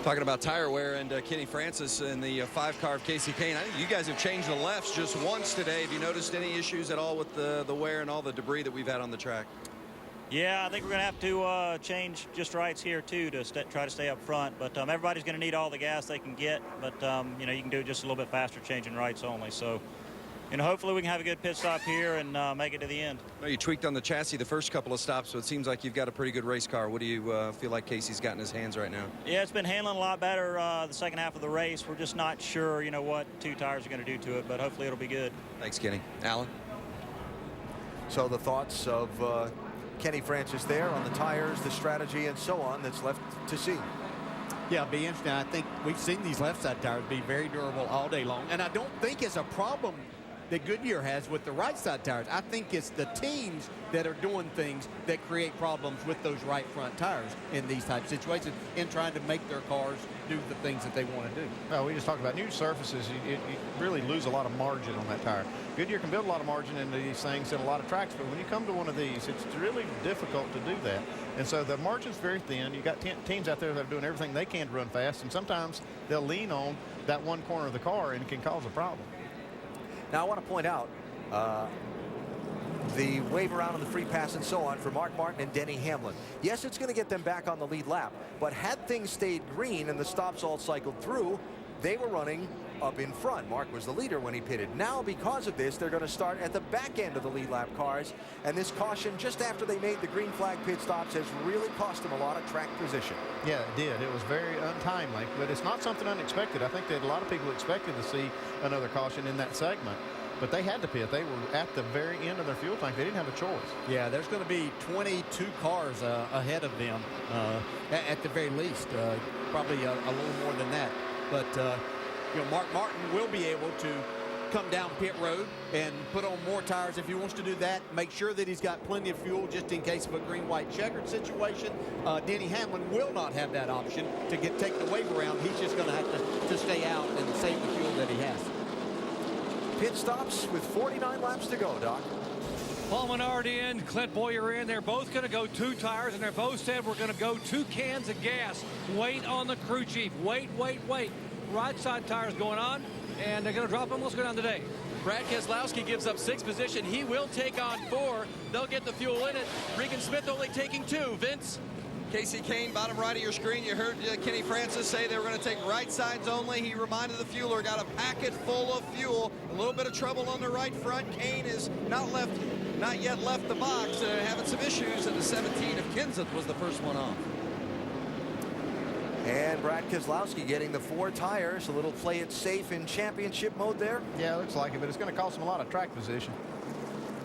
Talking about tire wear and Kenny Francis and the 5-car of Casey Kane. I think you guys have changed the lefts just once today. Have you noticed any issues at all with the wear and all the debris that we've had on the track? Yeah, I think we're going to have to change just rights here, too, to try to stay up front. But everybody's going to need all the gas they can get. But, you know, you can do it just a little bit faster changing rights only. So, you know, hopefully we can have a good pit stop here and make it to the end. Well, you tweaked on the chassis the first couple of stops, so it seems like you've got a pretty good race car. What do you feel like Casey's got in his hands right now? Yeah, it's been handling a lot better the second half of the race. We're just not sure, you know, what 2 tires are going to do to it, but hopefully it'll be good. Thanks, Kenny. Alan? So the thoughts of Kenny Francis there on the tires, the strategy, and so on that's left to see. Yeah, it'll be interesting. I think we've seen these left side tires be very durable all day long, and I don't think it's a problem that Goodyear has with the right side tires. I think it's the teams that are doing things that create problems with those right front tires in these type of situations in trying to make their cars do the things that they want to do. Well, we just talked about new surfaces. You really lose a lot of margin on that tire. Goodyear can build a lot of margin into these things in a lot of tracks, but when you come to one of these, it's really difficult to do that. And so the margin's very thin. You got teams out there that are doing everything they can to run fast, and sometimes they'll lean on that one corner of the car, and it can cause a problem. Now, I want to point out the wave around on the free pass and so on for Mark Martin and Denny Hamlin. Yes, it's going to get them back on the lead lap, but had things stayed green and the stops all cycled through, they were running up in front. Mark was the leader when he pitted. Now, because of this, they're going to start at the back end of the lead lap cars, and this caution just after they made the green flag pit stops has really cost them a lot of track position. Yeah, it did. It was very untimely, but it's not something unexpected. I think that a lot of people expected to see another caution in that segment, but they had to pit. They were at the very end of their fuel tank. They didn't have a choice. Yeah, there's going to be 22 cars ahead of them at the very least, probably a little more than that. But you know, Mark Martin will be able to come down pit road and put on more tires if he wants to do that. Make sure that he's got plenty of fuel just in case of a green-white checkered situation. Denny Hamlin will not have that option to take the wave around. He's just going to have to stay out and save the fuel that he has. Pit stops with 49 laps to go, Doc. Paul Menard in, Clint Boyer in. They're both going to go 2 tires, and they're both said we're going to go 2 cans of gas. Wait on the crew chief. Wait, wait, wait. Right side tires going on, and they're going to drop them. Let's go down today. Brad Keselowski gives up 6th position. He will take on 4. They'll get the fuel in it. Regan Smith only taking 2. Vince? Casey Kane, bottom right of your screen. You heard Kenny Francis say they were going to take right sides only. He reminded the fueler, got a packet full of fuel. A little bit of trouble on the right front. Kane is not yet left the box, having some issues, and the 17 of Kenseth was the first one off. And Brad Keselowski getting the 4 tires. A little play it safe in championship mode there. Yeah, it looks like it, but it's going to cost him a lot of track position.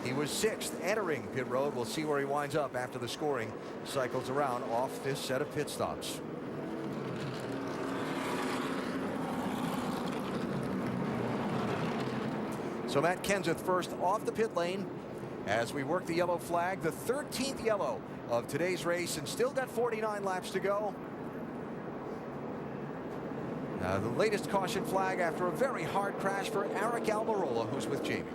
He was 6th entering pit road. We'll see where he winds up after the scoring cycles around off this set of pit stops. So Matt Kenseth first off the pit lane as we work the yellow flag, the 13th yellow of today's race, and still got 49 laps to go. The latest caution flag after a very hard crash for Eric Almirola, who's with Jamie.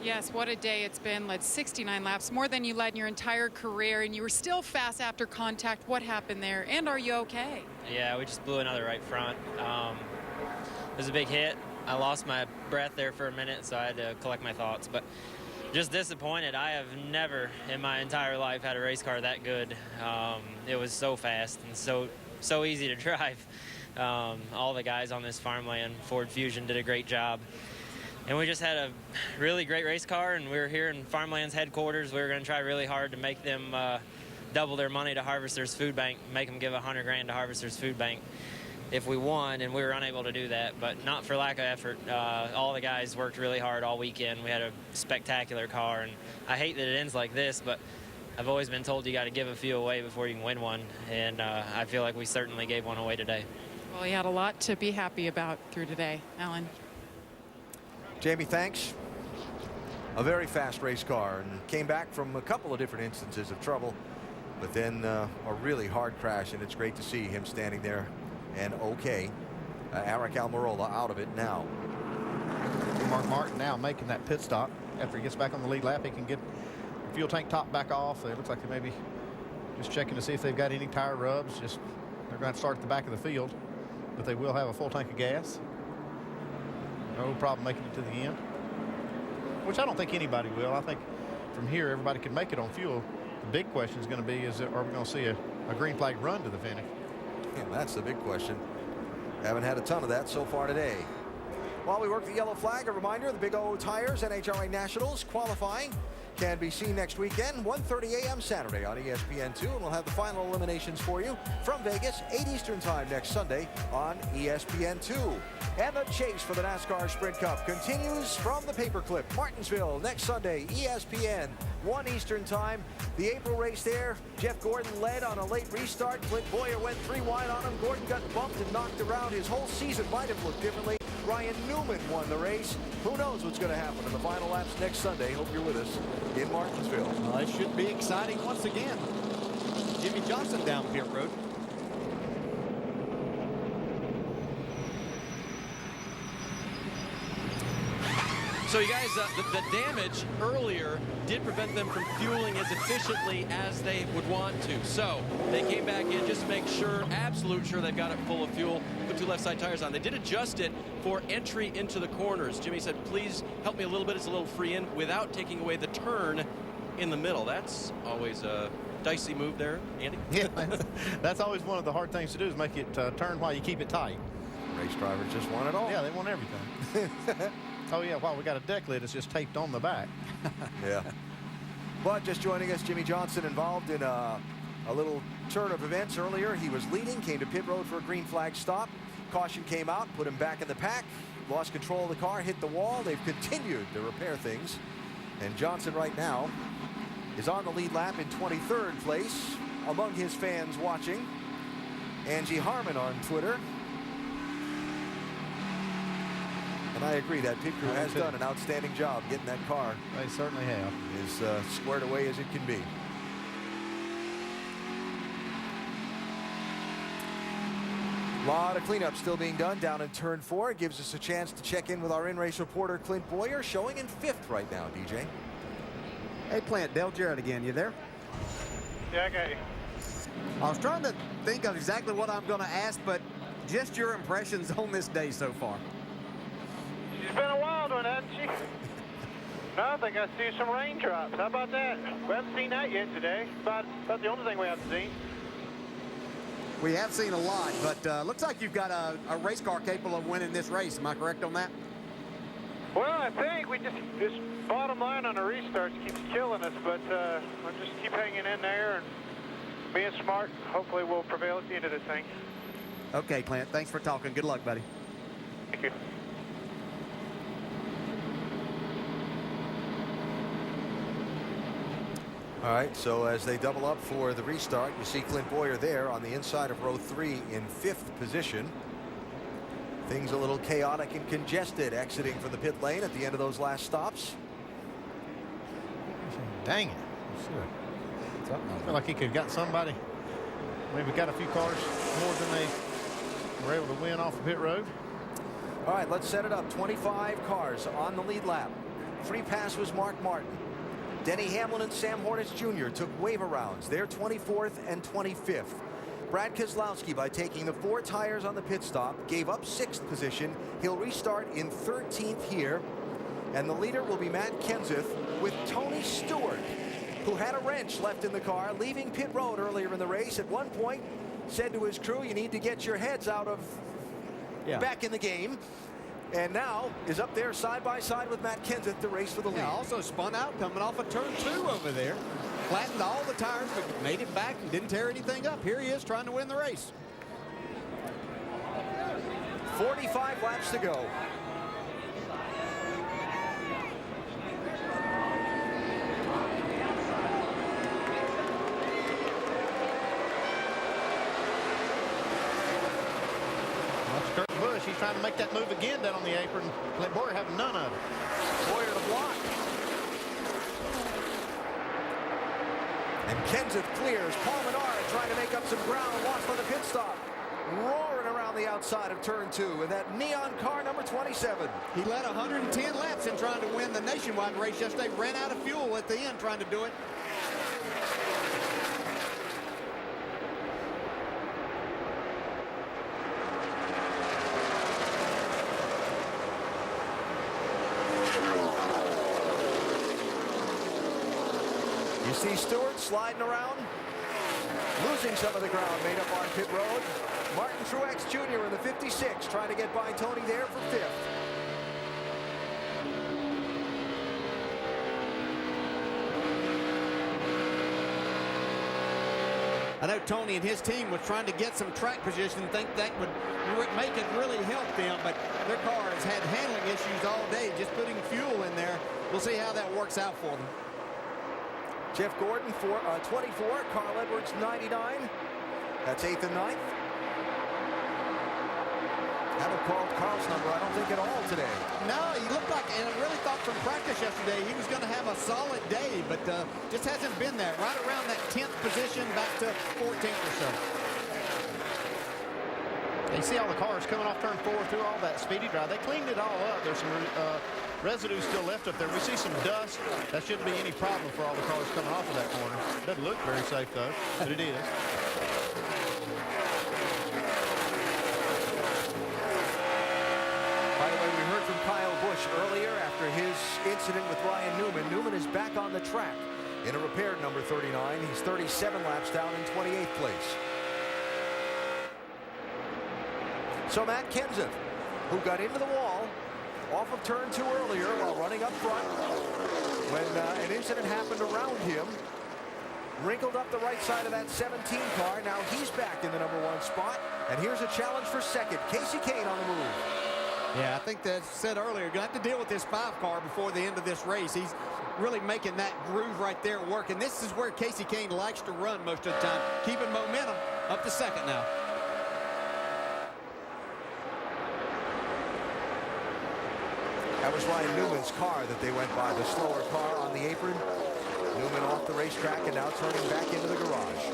Yes, what a day it's been. Led 69 laps, more than you led in your entire career, and you were still fast after contact. What happened there, and are you okay? Yeah, we just blew another right front. It was a big hit. I lost my breath there for a minute, so I had to collect my thoughts. But just disappointed. I have never in my entire life had a race car that good. It was so fast and so easy to drive. All the guys on this farmland, Ford Fusion, did a great job. And we just had a really great race car, and we were here in Farmland's headquarters. We were going to try really hard to make them double their money to Harvester's Food Bank, make them give $100 grand to Harvester's Food Bank if we won, and we were unable to do that, but not for lack of effort. All the guys worked really hard all weekend. We had a spectacular car, and I hate that it ends like this, but I've always been told you got to give a few away before you can win one, and I feel like we certainly gave one away today. Well, you had a lot to be happy about through today, Alan. Jamie, thanks. A very fast race car, and came back from a couple of different instances of trouble, but then a really hard crash, and it's great to see him standing there and okay. Eric Almirola out of it now. Mark Martin now making that pit stop. After he gets back on the lead lap, he can get the fuel tank top back off. It looks like they may be just checking to see if they've got any tire rubs. They're going to start at the back of the field. but they will have a full tank of gas. No problem making it to the end, which I don't think anybody will. I think from here, everybody can make it on fuel. The big question is going to be, are we going to see a green flag run to the finish? Yeah, that's the big question. Haven't had a ton of that so far today. While we work the yellow flag, a reminder, the Big O Tires NHRA Nationals qualifying can be seen next weekend, 1:30 a.m. Saturday on ESPN2, and we'll have the final eliminations for you from Vegas, 8 Eastern Time next Sunday on ESPN2. And the chase for the NASCAR Sprint Cup continues from the Paperclip, Martinsville, next Sunday, ESPN, 1 Eastern Time. The April race there, Jeff Gordon led on a late restart. Clint Boyer went 3 wide on him. Gordon got bumped and knocked around. His whole season might have looked differently. Ryan Newman won the race. Who knows what's going to happen in the final laps next Sunday. Hope you're with us in Martinsville. It should be exciting once again. Jimmy Johnson down pit road. So you guys, the damage earlier did prevent them from fueling as efficiently as they would want to. So they came back in just to make sure, absolute sure they've got it full of fuel, put 2 left side tires on. They did adjust it for entry into the corners. Jimmy said, please help me a little bit. It's a little free in without taking away the turn in the middle. That's always a dicey move there, Andy. Yeah, that's always one of the hard things to do, is make it turn while you keep it tight. Race drivers just want it all. Yeah, they want everything. Oh, yeah, wow, we got a deck lid. It's just taped on the back. Yeah. But just joining us, Jimmy Johnson involved in a little turn of events earlier. He was leading, came to pit road for a green flag stop. Caution came out, put him back in the pack, lost control of the car, hit the wall. They've continued to repair things. And Johnson right now is on the lead lap in 23rd place among his fans watching. Angie Harmon on Twitter. And I agree, that pit crew has done an outstanding job getting that car. They certainly have. As squared away as it can be. A lot of cleanup still being done down in turn 4. It gives us a chance to check in with our in-race reporter, Clint Boyer, showing in 5th right now, DJ. Hey, Clint, Dale Jarrett again. You there? Yeah, I got you. I was trying to think of exactly what I'm going to ask, but just your impressions on this day so far. She's been a wild one, hasn't she? No, I think I see some raindrops. How about that? We haven't seen that yet today. About the only thing we haven't seen. We have seen a lot, but looks like you've got a race car capable of winning this race. Am I correct on that? Well, I think we this bottom line on the restarts keeps killing us, but we'll just keep hanging in there and being smart. Hopefully we'll prevail at the end of this thing. Okay, Clint. Thanks for talking. Good luck, buddy. Thank you. All right, so as they double up for the restart, you see Clint Boyer there on the inside of row 3 in 5th position. Things a little chaotic and congested exiting from the pit lane at the end of those last stops. Dang it. I feel like he could have got somebody, maybe got a few cars more than they were able to win off the pit road. All right, let's set it up. 25 cars on the lead lap. Free pass was Mark Martin. Denny Hamlin and Sam Hornets Jr. took waiver rounds. They're 24th and 25th. Brad Keselowski, by taking the 4 tires on the pit stop, gave up 6th position. He'll restart in 13th here. And the leader will be Matt Kenseth, with Tony Stewart, who had a wrench left in the car, leaving pit road earlier in the race. At one point, said to his crew, you need to get your heads out of back in the game. And now is up there side by side with Matt Kenseth to race for the lead. Yeah, also spun out coming off of turn 2 over there. Flattened all the tires, but made it back and didn't tear anything up. Here he is trying to win the race. 45 laps to go. He's trying to make that move again down on the apron. Clint Boyer having none of it. Boyer to block. And Kenseth clears. Paul Menard trying to make up some ground. Lost on the pit stop. Roaring around the outside of turn 2 in that neon car number 27. He led 110 laps in trying to win the nationwide race yesterday. Ran out of fuel at the end trying to do it. You see Stewart sliding around, losing some of the ground made up on pit road. Martin Truex Jr. in the 56 trying to get by Tony there for 5th. I know Tony and his team was trying to get some track position, think that would make it really help them, but their car has had handling issues all day, just putting fuel in there. We'll see how that works out for them. Jeff Gordon for 24, Carl Edwards 99. That's 8th and 9th. Haven't called Carl's number, I don't think, at all today. No, he looked like, and I really thought from practice yesterday he was going to have a solid day, but just hasn't been there. Right around that 10th position, back to 14th or so. You see all the cars coming off turn 4 through all that speedy drive. They cleaned it all up. There's some residue still left up there. We see some dust. That shouldn't be any problem for all the cars coming off of that corner. Doesn't look very safe, though, but it is. By the way, we heard from Kyle Busch earlier after his incident with Ryan Newman. Newman is back on the track in a repaired number 39. He's 37 laps down in 28th place. So Matt Kenseth, who got into the wall off of turn 2 earlier while running up front when an incident happened around him, wrinkled up the right side of that 17 car. Now he's back in the number 1 spot, and here's a challenge for second. Casey Kane on the move. Yeah, I think that said earlier, going to have to deal with this 5 car before the end of this race. He's really making that groove right there work, and this is where Casey Kane likes to run most of the time, keeping momentum up to second now. That was Ryan Newman's car that they went by, the slower car on the apron. Newman off the racetrack and now turning back into the garage.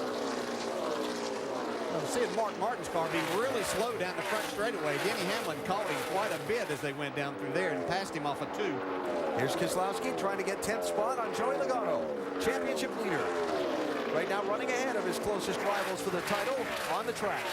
I'm seeing Mark Martin's car be really slow down the front straightaway. Denny Hamlin caught him quite a bit as they went down through there and passed him off a 2. Here's Keselowski trying to get 10th spot on Joey Logano, championship leader. Right now running ahead of his closest rivals for the title on the track.